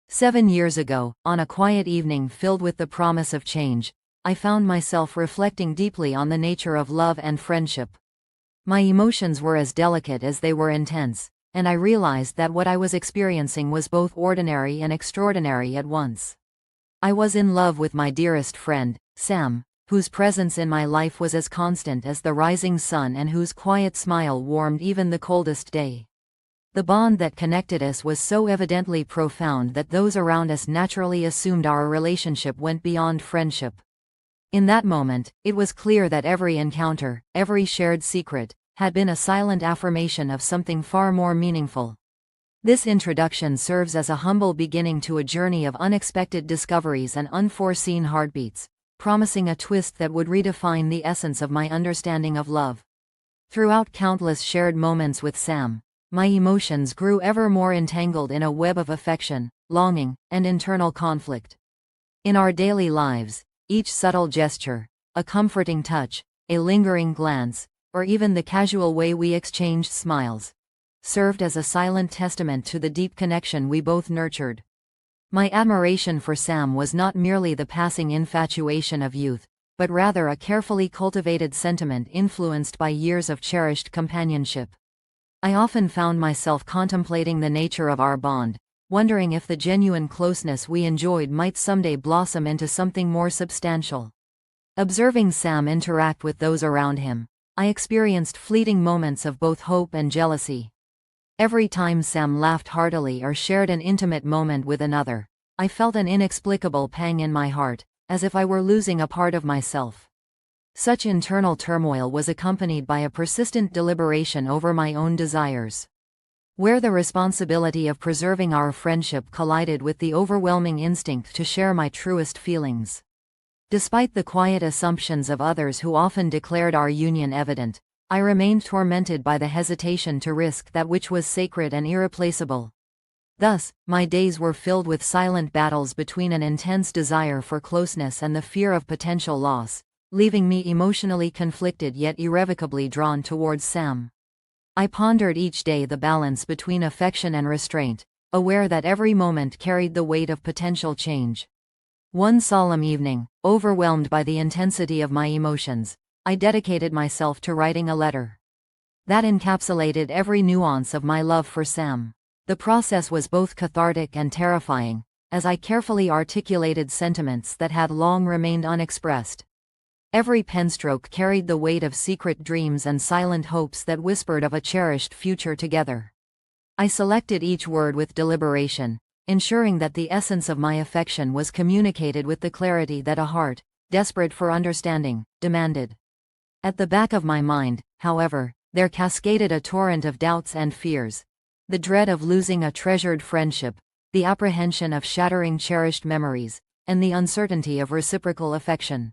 7 years ago, on a quiet evening filled with the promise of change, I found myself reflecting deeply on the nature of love and friendship. My emotions were as delicate as they were intense, and I realized that what I was experiencing was both ordinary and extraordinary at once. I was in love with my dearest friend, Sam, whose presence in my life was as constant as the rising sun and whose quiet smile warmed even the coldest day. The bond that connected us was so evidently profound that those around us naturally assumed our relationship went beyond friendship. In that moment, it was clear that every encounter, every shared secret, had been a silent affirmation of something far more meaningful. This introduction serves as a humble beginning to a journey of unexpected discoveries and unforeseen heartbeats, promising a twist that would redefine the essence of my understanding of love. Throughout countless shared moments with Sam, my emotions grew ever more entangled in a web of affection, longing, and internal conflict. In our daily lives, each subtle gesture, a comforting touch, a lingering glance, or even the casual way we exchanged smiles, served as a silent testament to the deep connection we both nurtured. My admiration for Sam was not merely the passing infatuation of youth, but rather a carefully cultivated sentiment influenced by years of cherished companionship. I often found myself contemplating the nature of our bond, wondering if the genuine closeness we enjoyed might someday blossom into something more substantial. Observing Sam interact with those around him, I experienced fleeting moments of both hope and jealousy. Every time Sam laughed heartily or shared an intimate moment with another, I felt an inexplicable pang in my heart, as if I were losing a part of myself. Such internal turmoil was accompanied by a persistent deliberation over my own desires. Where the responsibility of preserving our friendship collided with the overwhelming instinct to share my truest feelings. Despite the quiet assumptions of others who often declared our union evident, I remained tormented by the hesitation to risk that which was sacred and irreplaceable. Thus, my days were filled with silent battles between an intense desire for closeness and the fear of potential loss, leaving me emotionally conflicted yet irrevocably drawn towards Sam. I pondered each day the balance between affection and restraint, aware that every moment carried the weight of potential change. One solemn evening, overwhelmed by the intensity of my emotions, I dedicated myself to writing a letter that encapsulated every nuance of my love for Sam. The process was both cathartic and terrifying, as I carefully articulated sentiments that had long remained unexpressed. Every penstroke carried the weight of secret dreams and silent hopes that whispered of a cherished future together. I selected each word with deliberation, ensuring that the essence of my affection was communicated with the clarity that a heart, desperate for understanding, demanded. At the back of my mind, however, there cascaded a torrent of doubts and fears. The dread of losing a treasured friendship, the apprehension of shattering cherished memories, and the uncertainty of reciprocal affection.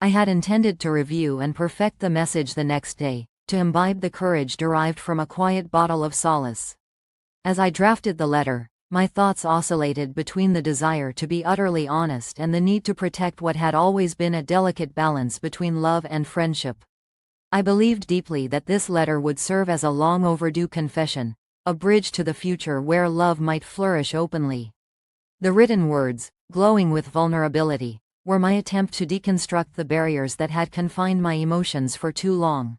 I had intended to review and perfect the message the next day, to imbibe the courage derived from a quiet bottle of solace. As I drafted the letter, my thoughts oscillated between the desire to be utterly honest and the need to protect what had always been a delicate balance between love and friendship. I believed deeply that this letter would serve as a long overdue confession, a bridge to the future where love might flourish openly. The written words, glowing with vulnerability, were my attempt to deconstruct the barriers that had confined my emotions for too long.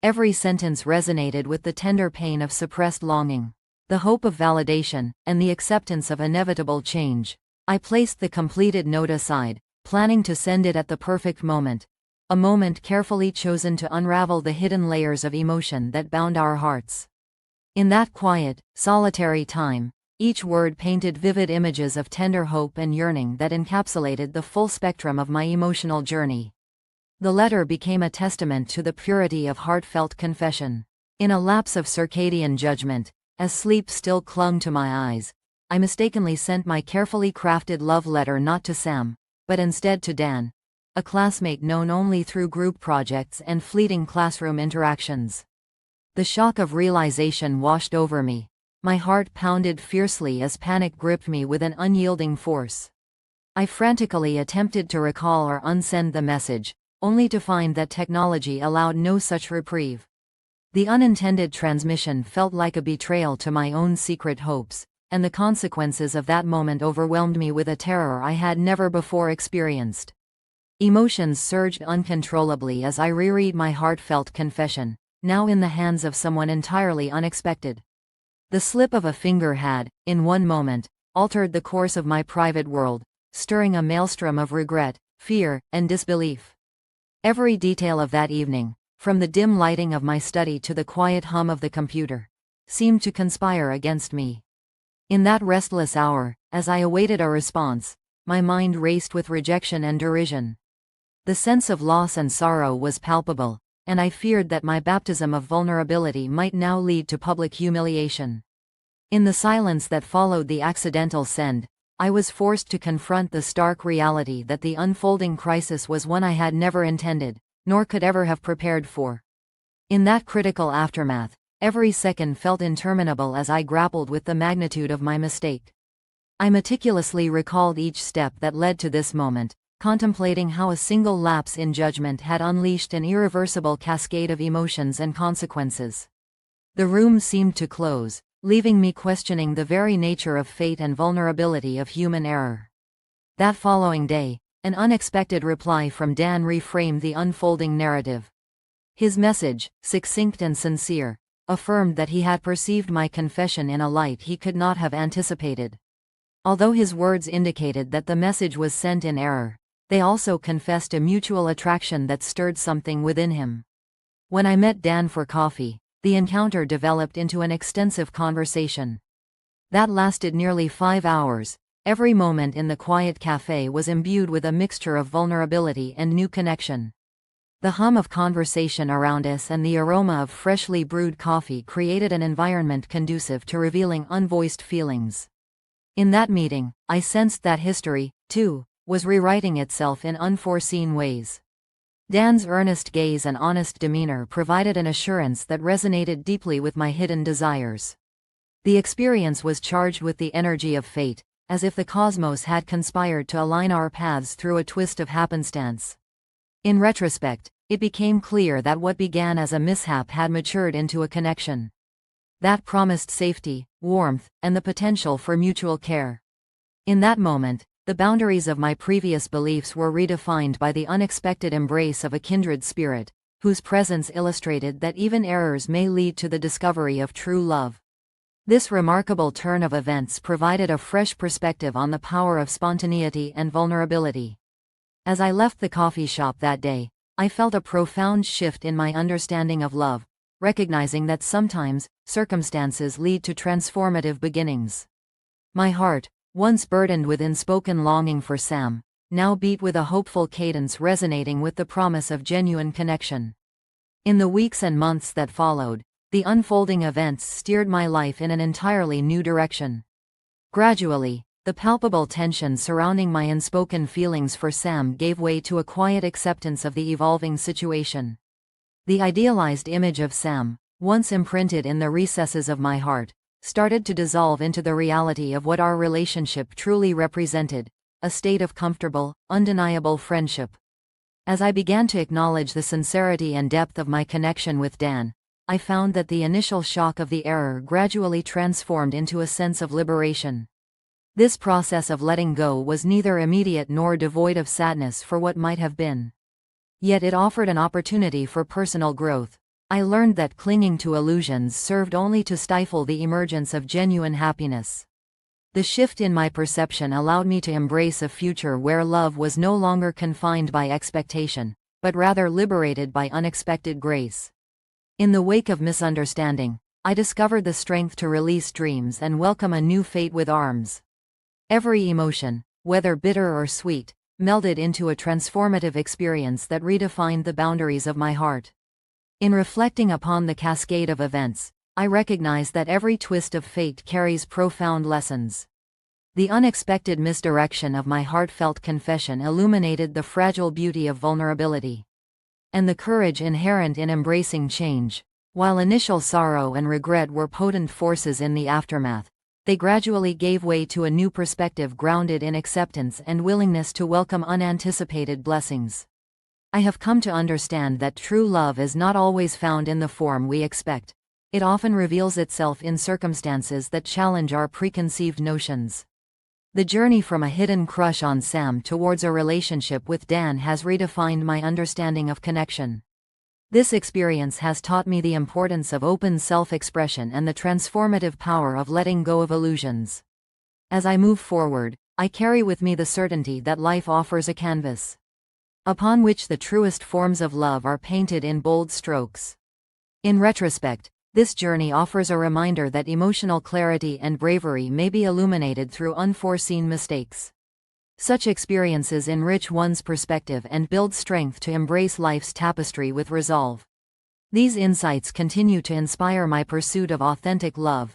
Every sentence resonated with the tender pain of suppressed longing, the hope of validation, and the acceptance of inevitable change. I placed the completed note aside, planning to send it at the perfect moment, a moment carefully chosen to unravel the hidden layers of emotion that bound our hearts. In that quiet, solitary time, each word painted vivid images of tender hope and yearning that encapsulated the full spectrum of my emotional journey. The letter became a testament to the purity of heartfelt confession. In a lapse of circadian judgment, as sleep still clung to my eyes, I mistakenly sent my carefully crafted love letter not to Sam, but instead to Dan, a classmate known only through group projects and fleeting classroom interactions. The shock of realization washed over me. My heart pounded fiercely as panic gripped me with an unyielding force. I frantically attempted to recall or unsend the message, only to find that technology allowed no such reprieve. The unintended transmission felt like a betrayal to my own secret hopes, and the consequences of that moment overwhelmed me with a terror I had never before experienced. Emotions surged uncontrollably as I reread my heartfelt confession, now in the hands of someone entirely unexpected. The slip of a finger had, in one moment, altered the course of my private world, stirring a maelstrom of regret, fear, and disbelief. Every detail of that evening, from the dim lighting of my study to the quiet hum of the computer, seemed to conspire against me. In that restless hour, as I awaited a response, my mind raced with rejection and derision. The sense of loss and sorrow was palpable, and I feared that my baptism of vulnerability might now lead to public humiliation. In the silence that followed the accidental send, I was forced to confront the stark reality that the unfolding crisis was one I had never intended, nor could ever have prepared for. In that critical aftermath, every second felt interminable as I grappled with the magnitude of my mistake. I meticulously recalled each step that led to this moment, contemplating how a single lapse in judgment had unleashed an irreversible cascade of emotions and consequences. The room seemed to close, leaving me questioning the very nature of fate and vulnerability of human error. That following day, an unexpected reply from Dan reframed the unfolding narrative. His message, succinct and sincere, affirmed that he had perceived my confession in a light he could not have anticipated. Although his words indicated that the message was sent in error, they also confessed a mutual attraction that stirred something within him. When I met Dan for coffee, the encounter developed into an extensive conversation that lasted nearly 5 hours. Every moment in the quiet cafe was imbued with a mixture of vulnerability and new connection. The hum of conversation around us and the aroma of freshly brewed coffee created an environment conducive to revealing unvoiced feelings. In that meeting, I sensed that history, too, was rewriting itself in unforeseen ways. Dan's earnest gaze and honest demeanor provided an assurance that resonated deeply with my hidden desires. The experience was charged with the energy of fate, as if the cosmos had conspired to align our paths through a twist of happenstance. In retrospect, it became clear that what began as a mishap had matured into a connection that promised safety, warmth, and the potential for mutual care. In that moment, the boundaries of my previous beliefs were redefined by the unexpected embrace of a kindred spirit, whose presence illustrated that even errors may lead to the discovery of true love. This remarkable turn of events provided a fresh perspective on the power of spontaneity and vulnerability. As I left the coffee shop that day, I felt a profound shift in my understanding of love, recognizing that sometimes, circumstances lead to transformative beginnings. My heart, once burdened with unspoken longing for Sam, now beat with a hopeful cadence resonating with the promise of genuine connection. In the weeks and months that followed, the unfolding events steered my life in an entirely new direction. Gradually, the palpable tension surrounding my unspoken feelings for Sam gave way to a quiet acceptance of the evolving situation. The idealized image of Sam, once imprinted in the recesses of my heart, started to dissolve into the reality of what our relationship truly represented, a state of comfortable, undeniable friendship. As I began to acknowledge the sincerity and depth of my connection with Dan, I found that the initial shock of the error gradually transformed into a sense of liberation. This process of letting go was neither immediate nor devoid of sadness for what might have been. Yet it offered an opportunity for personal growth. I learned that clinging to illusions served only to stifle the emergence of genuine happiness. The shift in my perception allowed me to embrace a future where love was no longer confined by expectation, but rather liberated by unexpected grace. In the wake of misunderstanding, I discovered the strength to release dreams and welcome a new fate with arms. Every emotion, whether bitter or sweet, melded into a transformative experience that redefined the boundaries of my heart. In reflecting upon the cascade of events, I recognize that every twist of fate carries profound lessons. The unexpected misdirection of my heartfelt confession illuminated the fragile beauty of vulnerability and the courage inherent in embracing change. While initial sorrow and regret were potent forces in the aftermath, they gradually gave way to a new perspective grounded in acceptance and willingness to welcome unanticipated blessings. I have come to understand that true love is not always found in the form we expect. It often reveals itself in circumstances that challenge our preconceived notions. The journey from a hidden crush on Sam towards a relationship with Dan has redefined my understanding of connection. This experience has taught me the importance of open self-expression and the transformative power of letting go of illusions. As I move forward, I carry with me the certainty that life offers a canvas upon which the truest forms of love are painted in bold strokes. In retrospect, this journey offers a reminder that emotional clarity and bravery may be illuminated through unforeseen mistakes. Such experiences enrich one's perspective and build strength to embrace life's tapestry with resolve. These insights continue to inspire my pursuit of authentic love,